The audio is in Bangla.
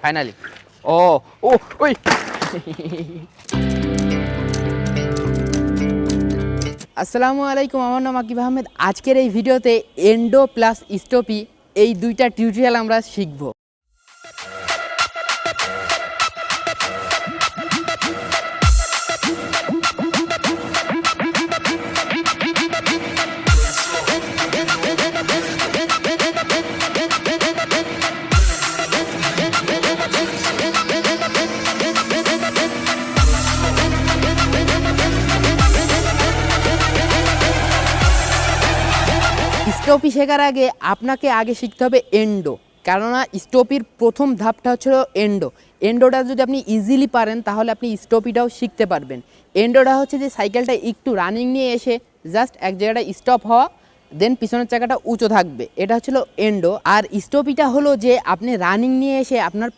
ফাইনালি। ও ও ওই আসসালামু আলাইকুম, আমার নাম আকিব আহমেদ। আজকের এই ভিডিওতে এন্ডো প্লাস স্টোপি এই দুইটা টিউটোরিয়াল আমরা শিখব। স্টোপি শেখার আগে আপনাকে আগে শিখতে হবে এন্ডো, কেননা স্টোপির প্রথম ধাপটা হচ্ছে এন্ডো। এন্ডোটা যদি আপনি ইজিলি পারেন তাহলে আপনি স্টোপিটাও শিখতে পারবেন। এন্ডোটা হচ্ছে যে সাইকেলটা একটু রানিং নিয়ে এসে জাস্ট এক জায়গাটা স্টপ হওয়া, দেন পিছনের চাকাটা উঁচু থাকবে, এটা হচ্ছিল এন্ডো। আর স্টোপিটা হলো যে আপনি রানিং নিয়ে এসে আপনার